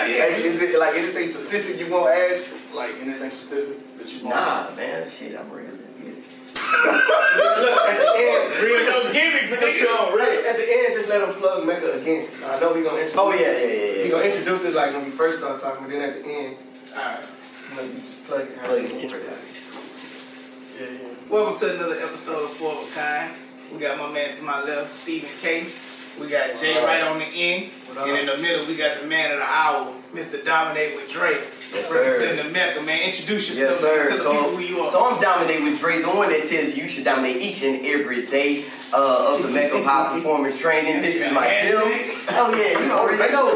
Hey, is it like anything specific you want to ask? Like anything specific that you want? Nah, man, shit, I'm ready. Let's get it. Look, at the end, Real no gimmicks, nigga. at the end, just let them plug Mecca again. I know we gonna introduce. Oh yeah. We gonna introduce it like when we first start talking, but then at the end, Alright. you know, you just plug it. Plug it in. Welcome to another episode of Four of a Kind. We got my man to my left, Stephen K. We got Jay right on the end. And in the middle, we got the man of the hour, Mr. Dominate with Dre. Yes, representing the Mecca, man. Introduce yourself to the people who you are. So I'm Dominate with Dre, the one that tells you should dominate each and every day of the Mecca High Performance Training. This is my gym. Oh yeah, you already know.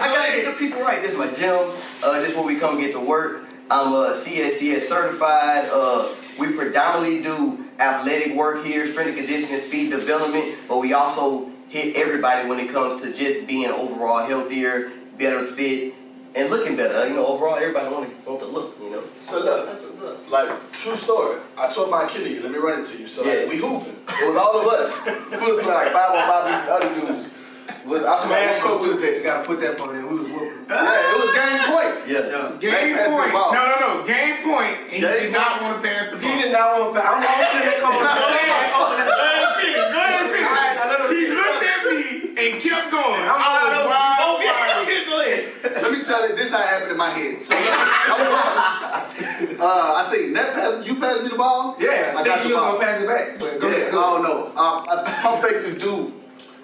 I gotta get the people right. This is my gym. This is where we come get to work. I'm CSCS certified. We predominantly do athletic work here, strength and conditioning, speed development, but we also hit everybody when it comes to just being overall healthier, better fit, and looking better. You know, overall, everybody want to look, you know. So look, like, true story. I tore my Achilles. Let me run it to you. So like, we hooping. It was all of us. It was like 5-on-5 these other dudes. I Smash coach was it. You gotta put that part in. We was whooping. Yeah, it was game point. Yeah. Game point. No. Game point. And he did not want to pass the ball. He did not want to pass. I'm going to that call. Go ahead, finish. He looked at me and kept going. I was wild. Go ahead. Let me tell you, this is how it happened in my head. So I think you passed me the ball. Yeah, I think you were gonna pass it back. Go ahead. Oh no. I pump fake this dude.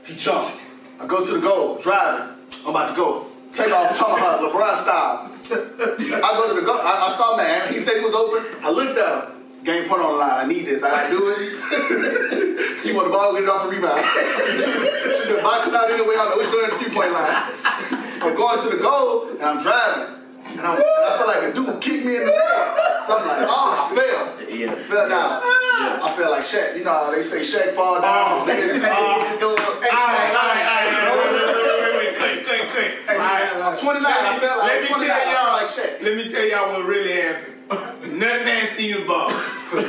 He jumped. I go to the goal, driving. I'm about to go. Take off tomahawk, LeBron style. I go to the goal. I saw man. He said he was open. I looked at him. Game point on the line. I need this. I gotta do it. He want the ball, get it off the rebound. She's been boxing out anyway. I know he's doing the 3-point line. I'm going to the goal and I'm driving. And I feel like a dude kicked me in the leg. So I'm like, I fell. Yeah. Fell down. Yeah. I feel like Shaq. You know how they say Shaq fall down. Alright. Quick. I'm 29. I feel like Shaq. Let me tell y'all what really happened. Nothing past Steve's ball.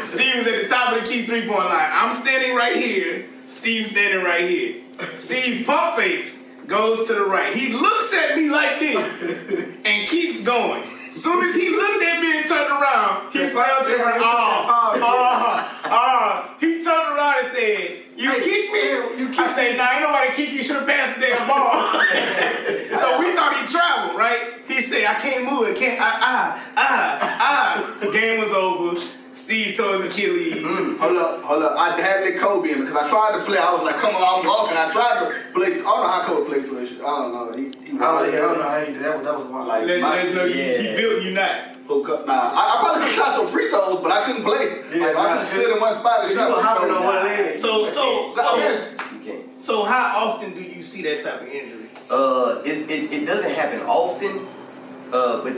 Steve was at the top of the key 3-point line. I'm standing right here. Steve's standing right here. Steve pump fakes, goes to the right. He looks at me like this and keeps going. As soon as he looked at me and turned around, he fell to the ground. He turned around and said, "You kicked me?" I said, "Nah, ain't nobody kick you. Should have passed the damn ball." So we thought he traveled, right? He said, "I can't move. I can't. The game was over. Steve tore his Achilles. Hold up. I had that Kobe in me because I tried to play. I was like, come on, I'm walking. I tried to play. I don't know how Kobe played through this shit. I don't know. I don't know how he did that. That was wild. Let him know he built you not. Nah, I probably could shot some free throws, but I couldn't play. Yeah, like, I could stood in one spot and shot free throws. on one leg. So how often do you see that type of injury? It doesn't happen often, but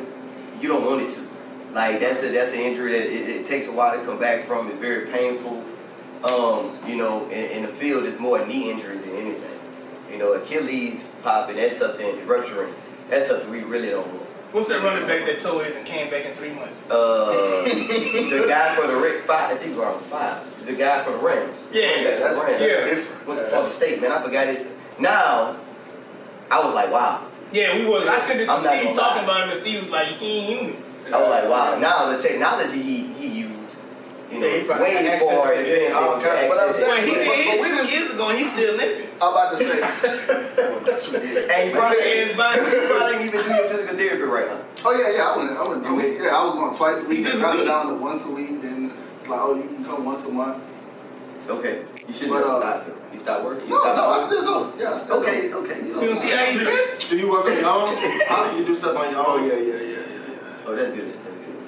you don't want it to. Like that's an injury that it takes a while to come back from. It's very painful. You know, in the field, it's more knee injuries than anything. You know, Achilles popping, that's something rupturing. That's something we really don't want. What's that running back that tore his and came back in 3 months? The guy for the I think we're on 5. The guy for the Rams. That's different. What the fuck state, man? I forgot his. Now, I was like, wow. Yeah, we was. I sent it to Steve talking about him, and Steve was like, he ain't human. I was like, wow. Now the technology he used, you know, it's way far advanced. But he did his 2 years ago, and he's still limping. I'm about to say. And you probably ain't even do your physical therapy right now. Oh yeah, I went. I was going twice a week. Then got it down to once a week. Then it's like, oh, you can come once a month. Okay, you should stop. You stop working. No, I still go. Yeah, I still go. Okay. You don't see how he dressed? Do you work on your own? You do stuff on your own? Oh yeah. Oh, that's good.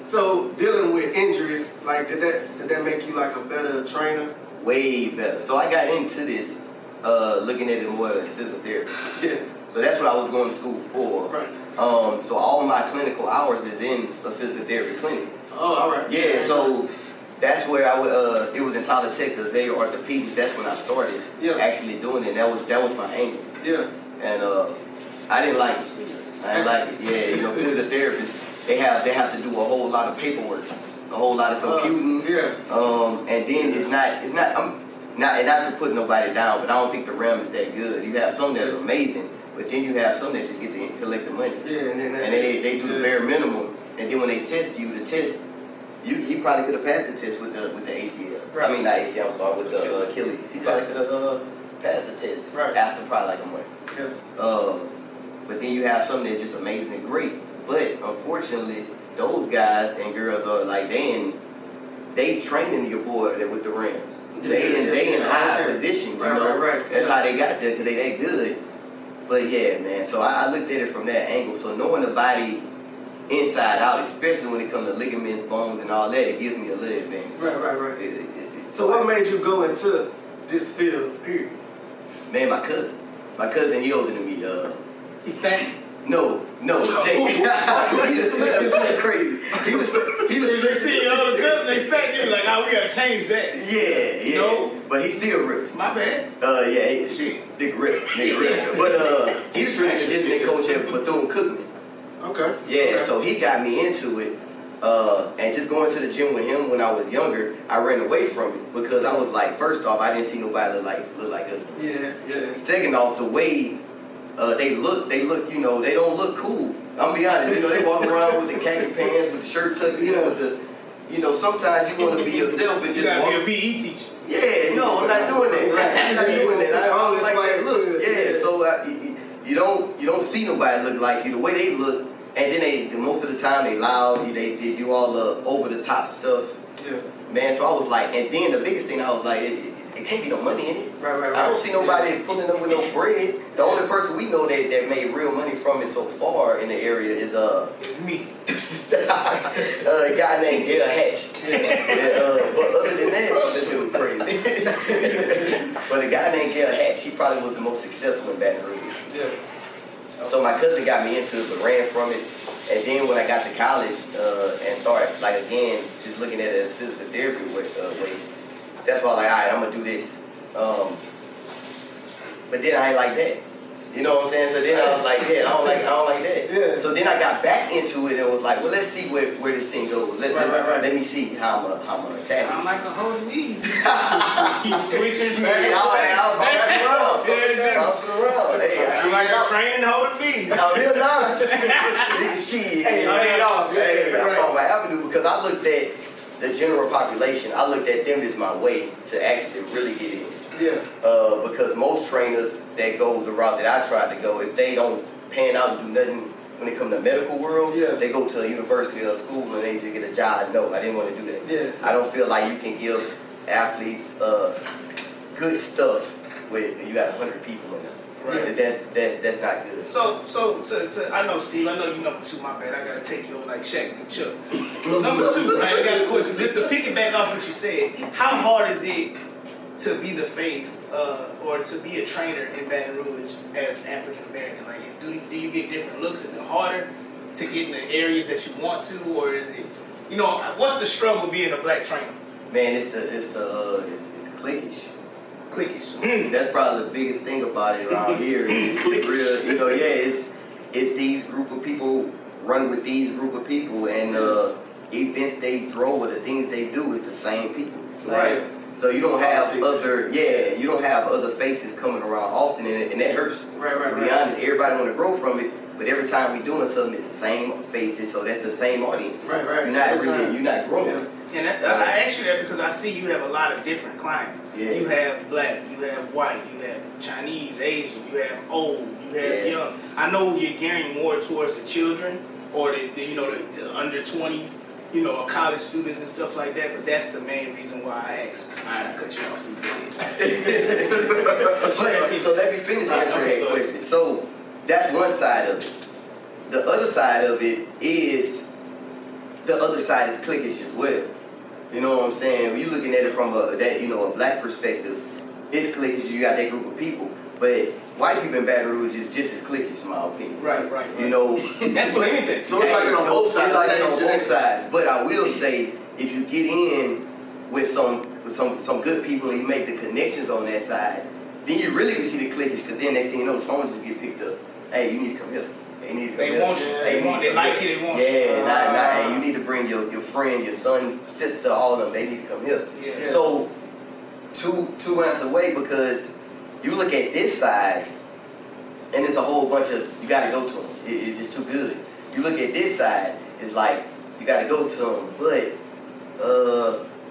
So dealing with injuries, like did that make you like a better trainer? Way better. So I got into this looking at it more as physical therapy. Yeah. So that's what I was going to school for. Right. So all my clinical hours is in a physical therapy clinic. Oh, all right. Yeah. So that's where I would. It was in Tyler, Texas. Xavier Orthopedics. That's when I started actually doing it. That was my angle. Yeah. And I didn't like it. Yeah. You know, physical therapists. They have to do a whole lot of paperwork, a whole lot of computing. And then it's not. I'm not to put nobody down, but I don't think the realm is that good. You have some that are amazing, But then you have some that just get to collect the money. Yeah, and then that's And they do the bare minimum. And then when they test you, the test, he probably could have passed the test with the ACL. Right. I mean, not ACL, I'm sorry, with the Achilles. He probably could have passed the test after probably like a month. Yeah. But then you have some that just amazing and great. But unfortunately, those guys and girls are like, they training your boy with the Rams. They in high positions, you know. Right. That's how they got there, because they that good. But yeah, man, so I looked at it from that angle. So knowing the body inside out, especially when it comes to ligaments, bones, and all that, it gives me a little advantage. Right. So what made you go into this field, period? Man, my cousin, he older than me. He fat. No, Jake. He's crazy. He was You see your older cousin, they fat, you like, oh, we gotta change that. Yeah. No. But he still ripped. My bad. Yeah, shit. Nigga ripped. But he was training conditioning coach at Baton Rouge. Okay. Yeah, so he got me into it. And just going to the gym with him when I was younger, I ran away from it because I was like, first off, I didn't see nobody look like us. Yeah. Second off, the way they look, you know, they don't look cool. I'm be honest, you know, they walk around with the khaki pants, with the shirt tucked in, with the, you know, sometimes you want to be yourself and You just gotta walk. be a PE teacher. Yeah, no, I'm not doing that. I'm not doing that. I don't like that look. Yeah, so you don't see nobody look like you. The way they look, and then most of the time they loud. They do all the over the top stuff. Yeah. Man, so I was like, and then the biggest thing I was like, it can't be no money in it. Right. I don't see nobody pulling up with no bread. The only person we know that made real money from it so far in the area is It's me. a guy named Gail Hatch. But other than that, this dude was crazy. But a guy named Gail Hatch, he probably was the most successful in Baton Rouge. Yeah. So my cousin got me into it, but ran from it. And then when I got to college and started, like, again, just looking at it as physical therapy way, that's why I was like, all right, I'm going to do this. But then I ain't like that. You know what I'm saying? So then I was like, yeah, I don't like that. Yeah. So then I got back into it and was like, well, let's see where this thing goes. Let me see how I'm going to attack it. I'm like a whole knee. Keep switching. I'm like a training holding feet. I'm real not. Shit. I found my avenue because I looked at the general population. I looked at them as my way to actually really get in. Yeah. Because most trainers that go the route that I tried to go, if they don't pan out and do nothing when it comes to the medical world, they go to a university or a school and they just get a job. No, I didn't want to do that. Yeah. I don't feel like you can give athletes good stuff when you got 100 people in there. Right. That's not good. So I know, Steve, I know you number two, my bad. I gotta take you over like Shaq and Chuck. Number two, right, I got a question. Just to piggyback off what you said, how hard is it to be the face or to be a trainer in Baton Rouge as African American? Like, do you get different looks? Is it harder to get in the areas that you want to, or is it, you know, what's the struggle being a black trainer? Man, it's cliquish. Cliquish. That's probably the biggest thing about it around here. It's real, you know. Yeah, it's these group of people run with these group of people, and events they throw or the things they do is the same people. Right. So you don't have you don't have other faces coming around often, and that hurts. Right. To be honest, everybody want to grow from it, but every time we doing something, it's the same faces, so that's the same audience. Right. You're not growing. Yeah. And I ask you that because I see you have a lot of different clients. Yeah. You have black, you have white, you have Chinese, Asian, you have old, you have young. I know you're gearing more towards the children or the under 20s, you know, college students and stuff like that. But that's the main reason why I asked. All right, I cut you off, Steve. So let me finish answering that question. So that's one side of it. The other side of it is cliquish as well. You know what I'm saying? When you're looking at it from a black perspective, it's cliquish. You got that group of people, but white people in Baton Rouge is just as cliquish, in my opinion. Right. You know, that's what anything. So it's like on both sides. It's like on both sides. But I will say, if you get in with some good people and you make the connections on that side, then you really can see the cliquish. Because then next thing you know, the phone just get picked up. Hey, you need to come here. They want you. They like you. They want you. Yeah, you need to bring your friend, your son, sister, all of them. They need to come here. Yeah. So, two answers away, because you look at this side, and it's a whole bunch of, you gotta go to them. It's just too good. You look at this side, it's like, you gotta go to them, but,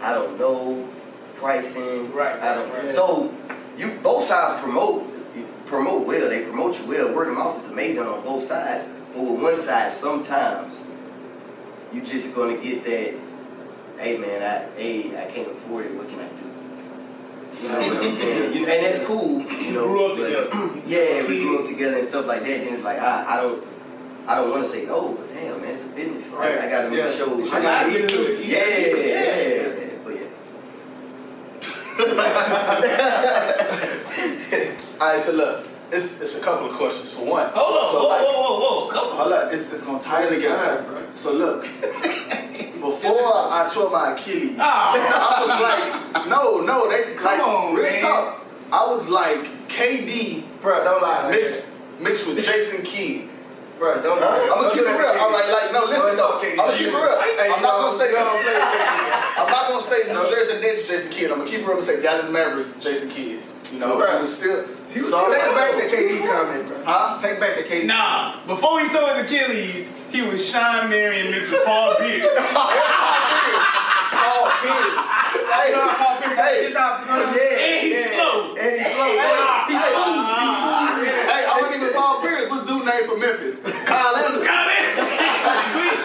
I don't know, pricing. Right. So, both sides promote well, they promote you well. Word of mouth is amazing on both sides. But with one side, sometimes, you just gonna get that, hey man, I can't afford it, what can I do? You know what I'm saying? And that's cool, you know. Grew up together. Yeah, we grew up together and stuff like that. And it's like I don't want to say no, but damn, man, it's a business. Right. I gotta make sure. I gotta get to it. Yeah. All right, so look, it's a couple of questions. For one, Hold on, so whoa. Come on. hold up, it's gonna tie it together. So look, before I tore my Achilles, I was like, no, they Come like on, real man. talk. I was like KD Bro, don't lie. mixed with Jason Kidd. Bro, don't lie. I'm gonna keep it real. I'm like, no, listen. No, KD. I'm gonna keep it real. I'm not gonna say. Don't play KD. I'm not gonna say New Jersey Nets Jason Kidd. I'm gonna keep it real and say Dallas Mavericks Jason Kidd. You know, Bro. it was still. Take back the KD comment, bro. Huh? Take back the KD. Nah, before he tore his Achilles, he was Sean Marion mixed with Paul Pierce. Paul Pierce. Hey, Paul Pierce. Hey. This how And he's slow. And he's slow. He's smooth. Hey, I wasn't even Paul Pierce. What's dude name from Memphis? Kyle Anderson.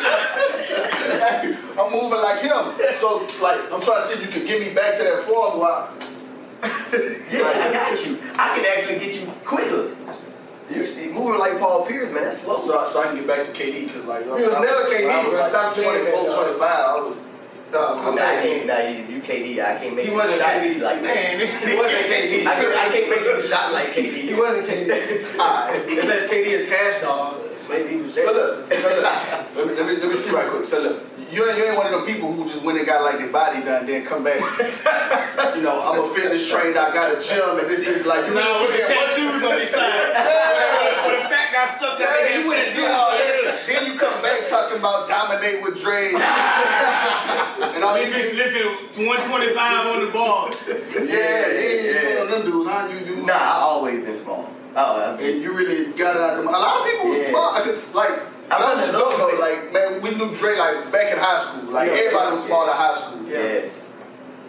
Hey, I'm moving like him. So, like, I'm trying to see if you can get me back to that formula. Yeah, I got you. I can actually get you quicker. Usually moving like Paul Pierce, man, that's slow. So I can get back to KD because, like, You was never KD, I was bro. like Stop saying 24, that, 25. I was. You KD, I can't make He you wasn't shot KD. like that. Man, He wasn't KD. I can't make you shot like KD. He wasn't KD. Alright. Unless KD is cash dog. Maybe he was So look, let me see right quick. So look, you ain't one of them people who just went and got like their body done, then come back. You know, I'm a fitness trainer, I got a gym, and this is like you no, with the went there- tattoos on his side. When the fat guy stuck that Yeah, in you went and did all that. Then you come back talking about dominate with Dre. And all you Lifting 125 on the ball. yeah, one of them dudes, huh? You Nah, I always been small. and you really got it out of them. A lot of people was Yeah. smart. Like, I I was wasn't in those low, days, like, man, we knew Dre like back in high school. Like, Yeah. everybody was smart in high school. Yeah.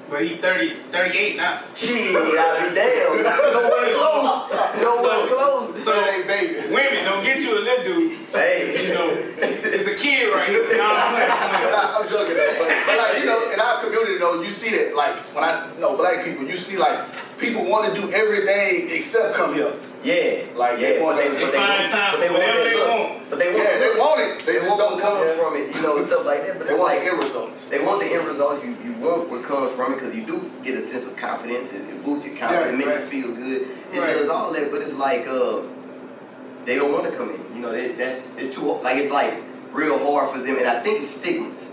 But he 38 now. Shit, I'll be damn. Nowhere close. Nowhere close. So, Hey, baby. women, don't get you a little dude. Hey. You know, it's a kid right here. Nah, I'm playing. I'm joking, but like, you know, in our community though, you see that like when black people, you see like people want to do everything except come here. Yeah. Like, yeah, they want- They find time for whatever they want. But they want Yeah, they want it. They They just want don't what come comes here. from it, you know, and stuff like that. But They it's want like the end results. they want the end results. You want what comes from it because you do get a sense of confidence. It boosts your confidence, Right, make you feel good. It Right. does all that, but it's like they don't want to come in. You know, it's too like it's like real hard for them, and I think it's stigmas.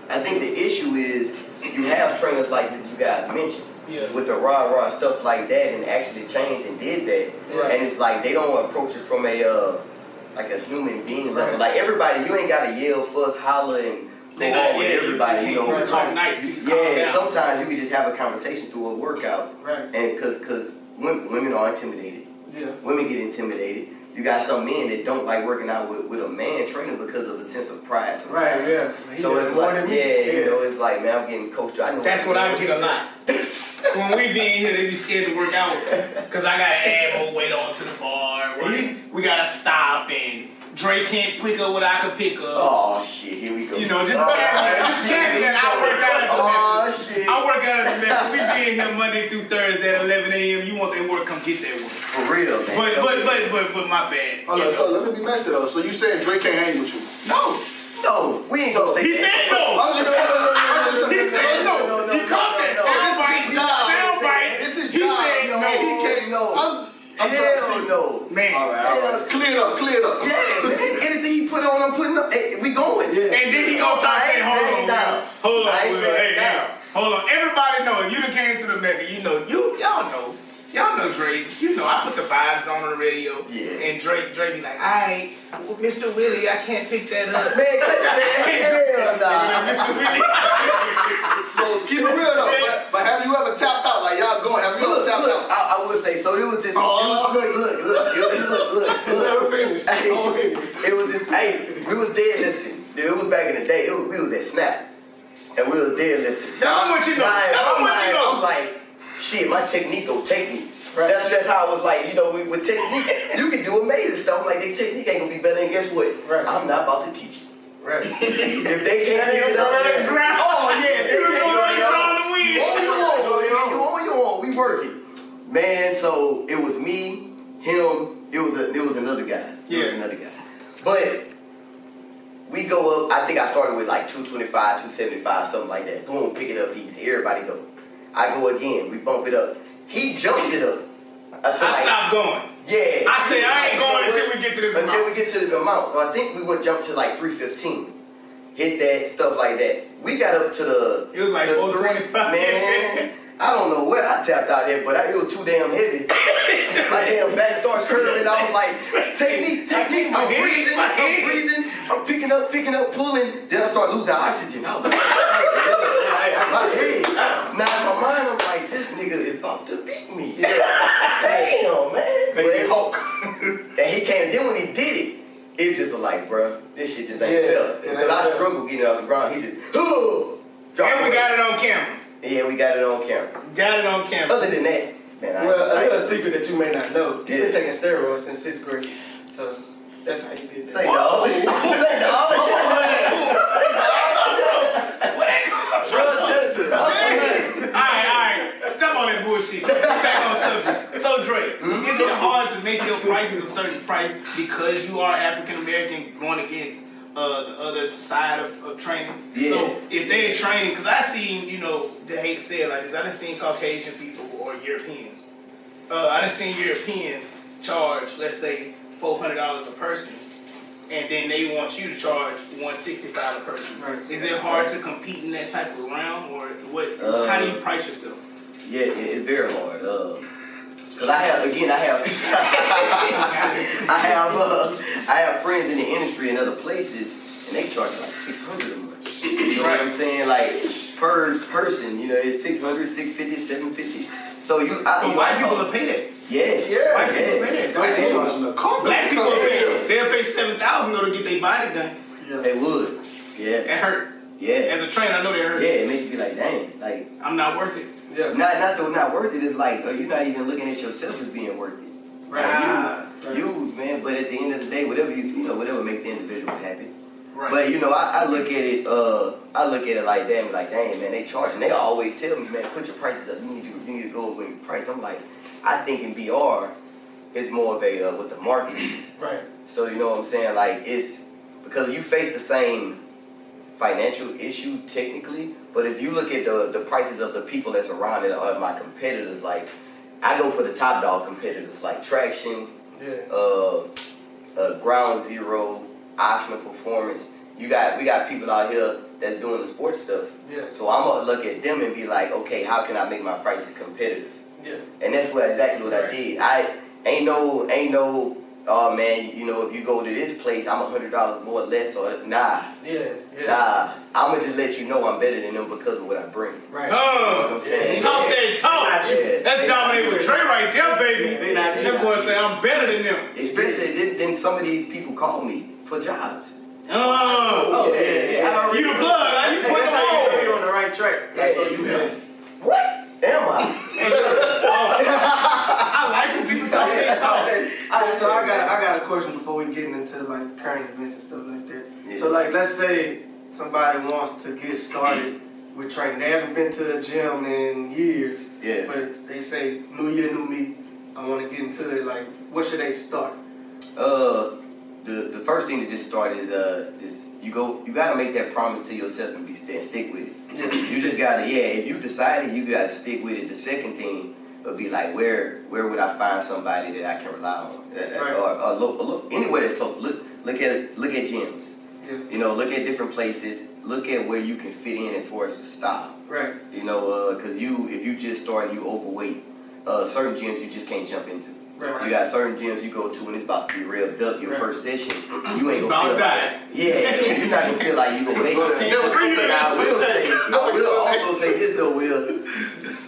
I think the issue is you have trainers like that you guys mentioned. Yeah. With the rah-rah stuff like that and actually changed and did that. Right. And it's like they don't approach it from a like a human being level. Right. Like everybody, you ain't gotta yell, fuss, holler, and They go not, on with yeah, everybody. You know, you talk nice. You can calm yeah, down. sometimes you can just have a conversation through a workout. Right. And cause women are intimidated. Yeah. Women get intimidated. You got some men that don't like working out with a man trainer because of a sense of pride sometimes. Right, yeah. So it's like, you know, it's like, man, I'm getting coached. I know That's what I get a lot. When we be in here, they be scared to work out because I gotta add more weight onto the bar. We gotta stop, and Dre can't pick up what I can pick up. Oh shit, here we go. You know, just capping that I work out at the Oh Mecca. shit. I work out at the Mecca. We be in here Monday through Thursday at 11 a.m. You want that work, come get that work. For real, man. But my bad. Hold on, so let me be messy though. So you saying Drake can't hang with you? No. No, we ain't gonna say He that. said no. I'm just saying. He said no. He caught that soundbite. Soundbite. This is He job. said No, no. he can't. No. I'm trying to Hell see. no. Man. All right. Clear it up. Yeah, man. Anything he put on, I'm putting up. Hey, we going. Yeah. And then he gonna start saying, hold on, down. Will. Hold on, I ain't Will. backing Hey, down. hold on. Everybody know if you done came to the Mecca, you know, y'all know Drake. You know, I put the vibes on the radio. Yeah. And Drake be like, alright, Mr. Willie, I can't pick that up. Man, cut that, hell nah. Mr. Willie. So keep it real though. But have you ever tapped out? Like y'all going? Have you ever Look, tapped out? I would say so. It was just look. look. Never finished. Hey, Always. it was this. Hey, we was deadlifting. It was back in the day. We was at Snap, and we was deadlifting. Tell them what you know. I'm like, shit, my technique gon' take me. Right. That's how I was like, with technique, you can do amazing stuff. I'm like, their technique ain't gonna be better, and guess what? Right. I'm not about to teach you. Right. If they can't get it up, oh yeah, they can't you want. We working, man. So it was me, him. It was another guy. Yeah, it was another guy. But we go up. I think I started with like 225, 275, something like that. Boom, pick it up easy. Everybody go. I go again. We bump it up. He jumps it up. I stopped going. Yeah. I said I ain't going until we get to this amount. Until we get to this amount. So I think we would jump to like 315. Hit that, stuff like that. We got up to the... It was like 425. Man, I don't know where I tapped out there, but it was too damn heavy. My damn back starts curling. I was like, technique. I'm breathing. I'm picking up, pulling. Then I start losing oxygen. I was like, my head. Now in my mind, I'm like, this nigga is about to beat me. Damn, man. And he came. Then when he did it, it just was like, bro, this shit just ain't felt. Because I struggled getting it off the ground. He just, and we got it on camera. Yeah, we got it on camera. Other than that, man, another secret that you may not know. You've been taking steroids since 6th grade. So that's how you did that. Say no. Alright. Step on that bullshit. Get back on subject. So Dre, is it hard to make your prices a certain price because you are African American going against the other side of training? Yeah. So if they're training, because I seen, they hate to say it like this, I done seen Caucasian people or Europeans. I done seen Europeans charge, let's say, $400 a person, and then they want you to charge $165 a person. Right. Is it hard to compete in that type of round, or what? How do you price yourself? Yeah, it's very hard. Cause I have friends in the industry in other places, and they charge like $600 a month. You know what I'm saying? Like per person, it's $600, $650, $750. So white people will pay that. Yeah. White people pay that. They charging the car. Black people will pay that. They'll pay $7,000 to get their body done. Yeah. They would. Yeah. It hurt. Yeah. As a trainer, I know they hurt. Yeah, it makes you be like, dang, like I'm not worth it. Yeah. Not worth it. It's like, you're not even looking at yourself as being worth it. Right. You, man. But at the end of the day, whatever whatever makes the individual happy. Right. But I look at it. I look at it like that. And like, dang, man, they charging. They always tell me, man, put your prices up. You need to go with your price. I'm like, I think in BR, it's more of a what the market is. Right. So you know what I'm saying? Like it's because you face the same financial issue technically, but if you look at the prices of the people that's around it, or my competitors, like I go for the top dog competitors like Traction, Ground Zero, Oshman Performance. We got people out here that's doing the sports stuff. Yeah. So I'm gonna look at them and be like, okay, how can I make my prices competitive? Yeah. And that's exactly what I did. I ain't no. Oh man, if you go to this place, I'm $100 more or less. Or nah. Nah. I'ma just let you know I'm better than them because of what I bring. Right. You know what I'm saying? Talk that talk. Yeah. That's dominating with Trey right there, baby. They not you. That boy say I'm better than them. Especially then some of these people call me for jobs. Oh, yeah. You the plug, huh? You put them on. You're on the right track. That's so you have. What am I? I like when people talk that talk. Alright, so I got a question before we get into like current events and stuff like that. Yeah. So like, let's say somebody wants to get started with training. They haven't been to a gym in years. Yeah. But they say, new year, new me. I want to get into it. Like, what should they start? The first thing to just start is you gotta make that promise to yourself and stick with it. Yeah. You just gotta if you decided, you gotta stick with it. The second thing would be like where would I find somebody that I can rely on, Right. or look anywhere that's close. Look at gyms. Yeah. Look at different places. Look at where you can fit in as far as the style. Right. Because if you just start and you overweight, certain gyms you just can't jump into. Right. You got certain gyms you go to and it's about to be real duck your first session. You ain't About gonna feel that. like you're not gonna feel like you gonna make it. Now I will also say this though,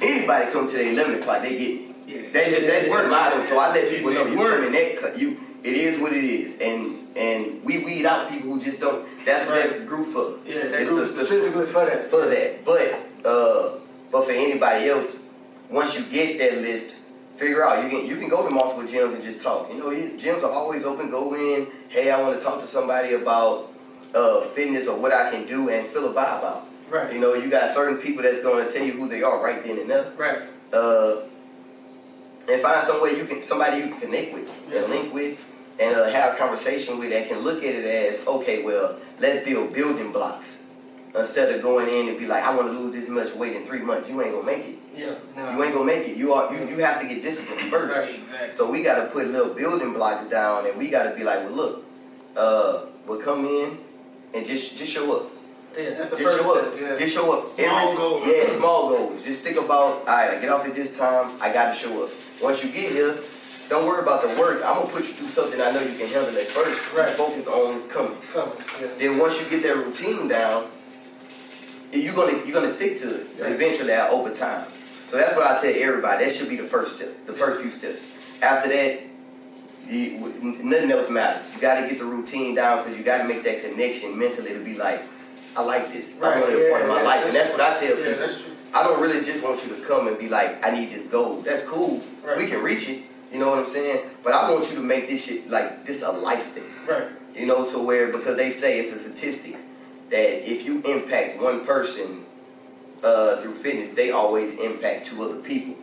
anybody come to the 11 o'clock, they get it. That's just the motto. So I let people know you come in that It is what it is, and we weed out people who just don't. That's what that group for. Yeah, that group specifically for that. For that, but for anybody else, once you get that list, figure out you can go to multiple gyms and just talk. You know, gyms are always open. Go in. Hey, I want to talk to somebody about fitness or what I can do and feel a vibe out. Right. You know, you got certain people that's going to tell you who they are right then and there. Right. And find somebody you can connect with and link with and have a conversation with that can look at it as, okay, well, let's build building blocks. Instead of going in and be like, I want to lose this much weight in 3 months, you ain't gonna make it. Yeah. No. You ain't gonna make it. You have to get disciplined first. Right, exactly. So we gotta put little building blocks down and we gotta be like, well, look, we'll come in and just show up. Yeah, that's the Just first show up. step. Yeah. Just show up. Small goals. Yeah, small goals. Just think about, all right, I get off at this time, I gotta show up. Once you get here, don't worry about the work. I'm gonna put you through something I know you can handle at first. Right. Just focus on coming. Yeah. Then once you get that routine down, you're gonna stick to it eventually over time. So that's what I tell everybody. That should be the first step, the first few steps. After that, nothing else matters. You got to get the routine down because you got to make that connection mentally to be like, I like this. I want it a part of my life, and that's what I tell people. That's true. I don't really just want you to come and be like, I need this goal. That's cool. Right. We can reach it. You know what I'm saying? But I want you to make this shit like this a life thing. Right. You know, to where, because they say it's a statistic that if you impact one person through fitness, they always impact 2 other people.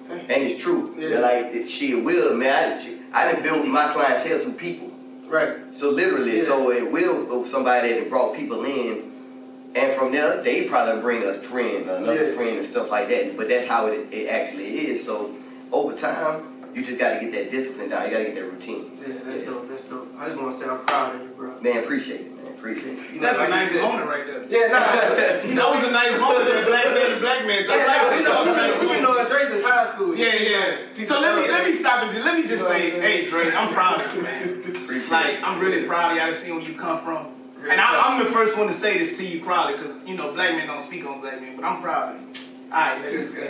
And it's true. Yeah. Like, shit will, man. I done built my clientele through people. Right. So literally, so it will somebody that brought people in, and from there, they probably bring a friend, another friend and stuff like that. But that's how it actually is. So over time, you just got to get that discipline down. You got to get that routine. Yeah, that's dope. That's dope. I just want to say I'm proud of you, bro. Man, appreciate it, man. Appreciate it. That's like a nice you said. moment right there. Yeah, nah. That was a nice moment that black man. We've been knowing Dre since high school. Yeah. So let me stop and let me just say, hey Dre, I'm proud of you, man. Appreciate Like, it. I'm really proud of y'all to see where you come from. And I'm the first one to say this to you proudly, because, you know, black men don't speak on black men, but I'm proud of you. Alright, let's go. I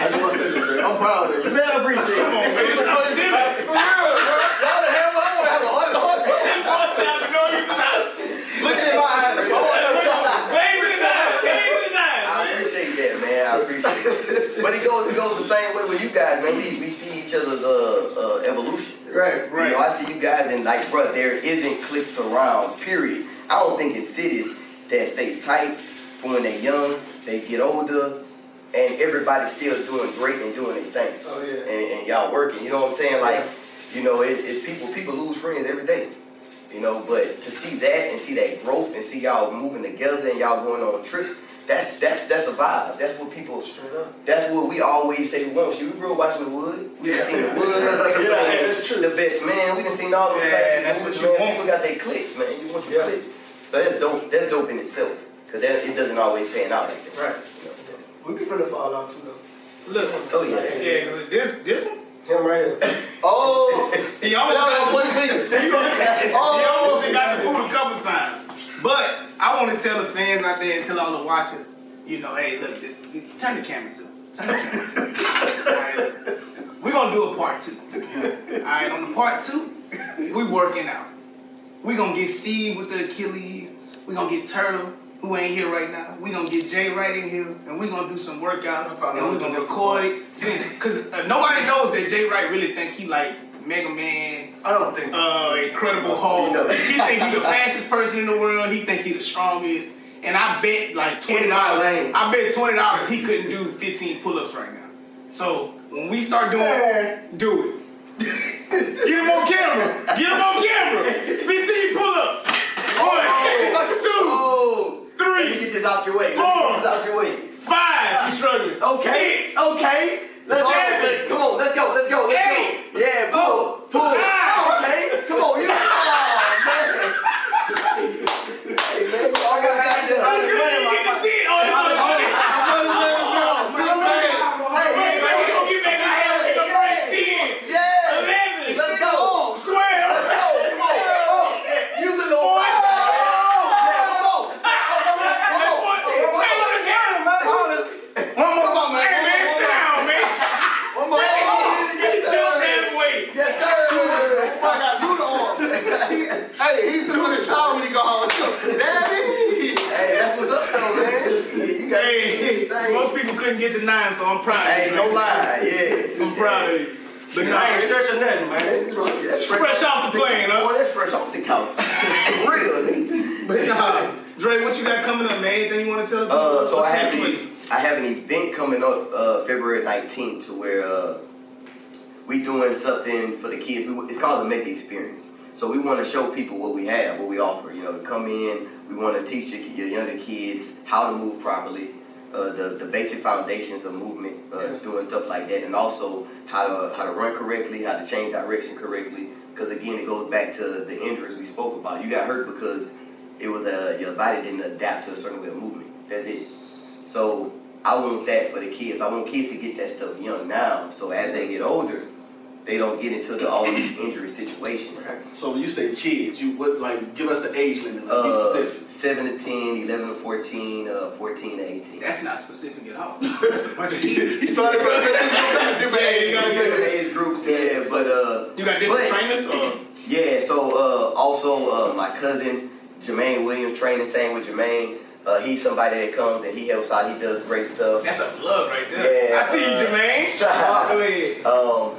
just want to say this, Dre. I'm proud of you. Man, I appreciate it. Come on, man. I'm serious. For real, bro. Why the hell would I want to have a hard time? Look at my eyes. I want to have a I appreciate that, man. I appreciate it. But it goes the same way with you guys, man. We see each other's evolution. Right. You know, I see you guys and like, bro, there isn't cliques around, period. I don't think in cities that stay tight from when they're young, they get older, and everybody's still doing great and doing their thing. Oh, yeah. And y'all working, you know what I'm saying? Like, you know, it's people lose friends every day. You know, but to see that and see that growth and see y'all moving together and y'all going on trips, that's a vibe. That's what people straight up. That's what we always say we want. We grew up watching The Wood. We done seen The Wood. That's true. The Best Man. We done seen all the Yeah, classics. that's what you want. People got their clicks, man. You want your click. So that's dope. That's dope in itself. Because it doesn't always pan out like that. Right. You know what I'm saying? We be finna fall out too, though. Look. Oh, yeah. Yeah, this one? Him right here. Oh, He almost got one fingers. He almost got the boot a couple times. But I want to tell the fans out there and tell all the watchers, you know, hey, look, turn the camera to. Turn the camera to. All right. We're going to do a part 2. All right, on the part 2, we working out. We're going to get Steve with the Achilles. We're going to get Turtle, who ain't here right now. We're going to get Jay Wright in here, and we're going to do some workouts, and we're going to record it. Because nobody knows that Jay Wright really think he like Mega Man. I don't think. Incredible Hulk. He think he the fastest person in the world. He think he the strongest. And I bet like $20. I bet $20 he couldn't do 15 pull-ups right now. So when we start doing it, do it. Get him on camera. Get him on camera. 15 pull-ups. 1, 2, 3. Let me get this out your way. 4. Get this out your way. 5. You struggling. Okay. 6. Okay. Let's go. 7. Come on. Let's go. Let's go. Let's 8. go. Yeah. Pull. 9. Okay. Come on. You. Oh, man. Hey, man. You almost got there. I couldn't even get the 10. Oh, it's on the Hey, We're going to get back to the 10. yeah. lying, so I'm proud of you. Hey, don't lie. Yeah. I'm proud of you. But I ain't stretching nothing, man. That's fresh off the plane, huh? Boy, that's fresh off the couch. For real, nigga. But nah, Dre, what you got coming up, man? Anything you want to tell us? So I have an event coming up February 19th to where we doing something for the kids. It's called the Mecca Experience. So we want to show people what we have, what we offer. You know, come in. We want to teach your younger kids how to move properly, the basic foundations of movement, doing stuff like that, and also how to run correctly, how to change direction correctly. Because again, it goes back to the injuries we spoke about. You got hurt because it was your body didn't adapt to a certain way of movement. That's it. So I want that for the kids. I want kids to get that stuff young now, so as they get older, they don't get into all these injury situations. So when you say kids, you would like give us the age limit, like be specific. 7 to 10, 11 to 14, 14 to 18. That's not specific at all. That's a bunch of kids. He started from different age groups, yeah, but you got different trainers, or? Yeah, so also my cousin Jermaine Williams training, same with Jermaine. He's somebody that comes and he helps out. He does great stuff. That's a plug right there. Yeah, I see you, Jermaine. Go ahead.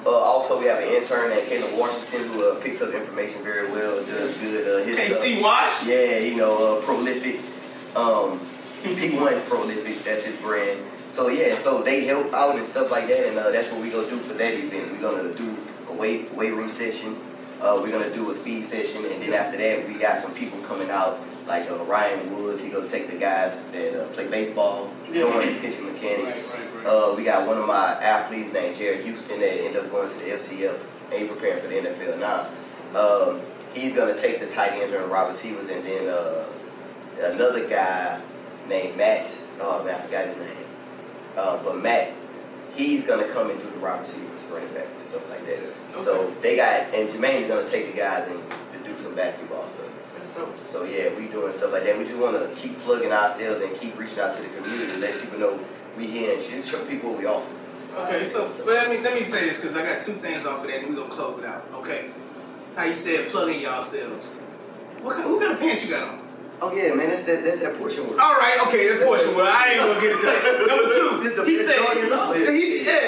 Also, we have an intern named Caleb Washington who picks up information very well. Does good. His KC Wash. Yeah, prolific. P1 Prolific. That's his brand. So yeah, so they help out and stuff like that, and that's what we gonna do for that event. We're gonna do a weight room session. We're gonna do a speed session, and then after that, we got some people coming out. Like Ryan Woods, he gonna take the guys that play baseball, doing pitching mechanics. Right. We got one of my athletes named Jared Houston that ended up going to the FCF, and he's preparing for the NFL now. He's gonna take the tight end and wide receivers, and then another guy named Matt. Oh man, I forgot his name. But Matt, he's gonna come and do the wide receivers, running backs, and stuff like that. Okay. So they got, and Jermaine is gonna take the guys and do some basketball stuff. So yeah, we doing stuff like that. We just want to keep plugging ourselves and keep reaching out to the community, let people know we here and show people what we offer. Okay, so let me say this because I got two things off of that and we're gonna close it out. Okay, how you said plugging yourselves. What kind of pants you got on? Oh yeah, man, that's that portion work. All right, okay, that portion work. I ain't gonna get into that.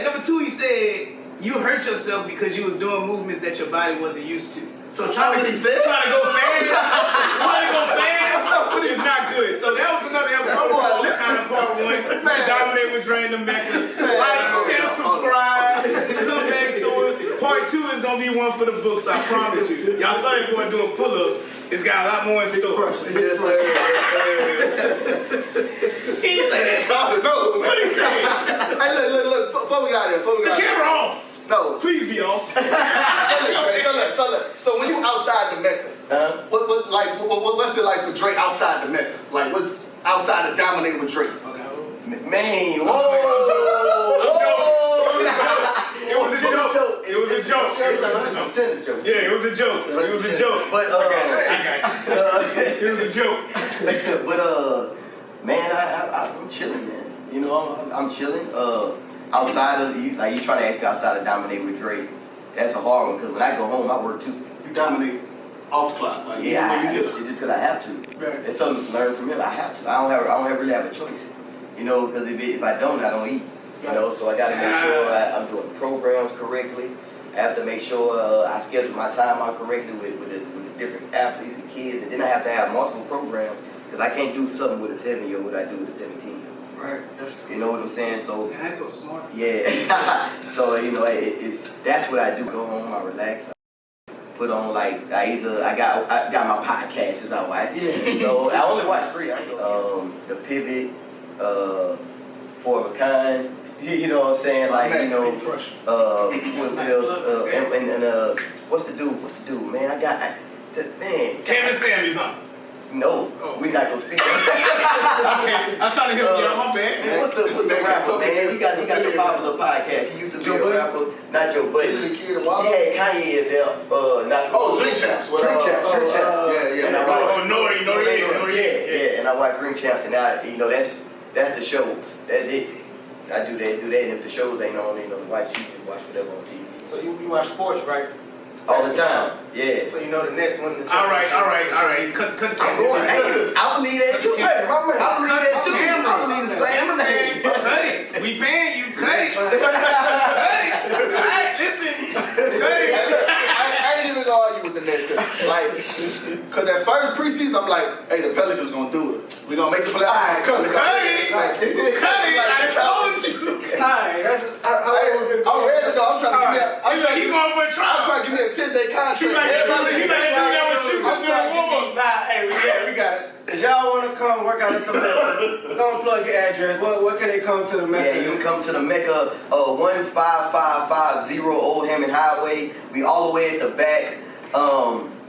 Number two, he said you hurt yourself because you was doing movements that your body wasn't used to. So trying to go fast, is not good. So that was another episode of kind of part one. Dominate with Dre and the Mecca. Like, share, subscribe, come back to us. Part two is gonna be one for the books. I promise you. Y'all saw that boy doing pull-ups. It's got a lot more in store. Yes, sir. He didn't say that. No, what did he say? Hey, look, before we got here, the camera off. No. Please be off. So when you outside the Mecca, what's it like for Drake outside the Mecca? Like what's outside of dominating with Drake? Man, whoa. It was a joke. It was a joke. Yeah, it was a joke. It was a joke. But I got you. It was a joke. But man, I'm chilling, man. You know, I'm chilling. Outside of you, like you trying to ask me outside of dominate with Drake, that's a hard one because when I go home, I work too. You dominate off the clock, like yeah, it's just because I have to. Right. It's something to learn from him. I have to. I don't really have a choice. You know, because if I don't eat. You know, so I got to make sure I'm doing programs correctly. I have to make sure I schedule my time out correctly with the different athletes and kids, and then I have to have multiple programs because I can't do something with a 7-year-old what I do with a 17-year-old. Right. You know what I'm saying? So that's so smart. Yeah. So you know, that's what I do. Go home, I relax. I put on like I got my podcasts as I watch. Yeah. So I only watch 3. The Pivot, 4 of a Kind. You know what I'm saying? Like what else? And what's the dude? Man, I got Kevin Samuels on. No, we're not gonna speak. Okay, I'm trying to help you out. My bad. Man, what's the rapper, man? He got the popular podcast. He used to be a rapper, not Joe Budden. He had Kanye in there. Drink Champs. Drink Champs. Yeah. Nori. Yeah. And I watch Drink Champs, and now that's the shows. That's it. I do that, and if the shows ain't on, watch you just watch whatever on TV. So you watch sports, right? all the time. Yeah. So you know the next one. All right. Cut the I'm camera. going. Hey, I believe that too. Hey, my man. I believe that too. Camera. I believe the same Cameraman, thing. cut it. We paying you. Cut it. Cut it. All right, listen. Cut it. I ain't even gonna argue with the Nets. Cause at first preseason, I'm like, hey, the Pelicans gonna do it. We gonna make the playoffs. Cut it. Cut it. I told you. Alright, I'm ready to go. I'm trying to give me You going for a I'm trial? trying to give me a 10-day contract. You like to do that with shooting I'm trying to during warm-ups. we got it. If y'all want to come work out at the Mecca, don't plug your address. What can they come to the Mecca? Yeah, you can come to the Mecca, 15550 Old Hammond Highway. We all the way at the back.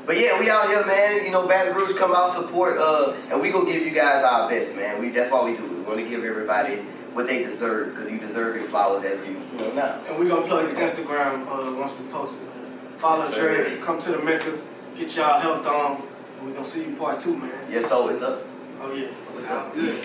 But yeah, we out here, man. You know, Baton Rouge, come out, support, and we gonna give you guys our best, man. That's all we do. We want to give everybody what they deserve, because you deserve your flowers as you know now. And we're gonna plug his Instagram once we post it. Follow Dre, come to the Mecca, get y'all health on, and we're gonna see you part 2, man. Yes, so it's up. Oh yeah. Sounds good.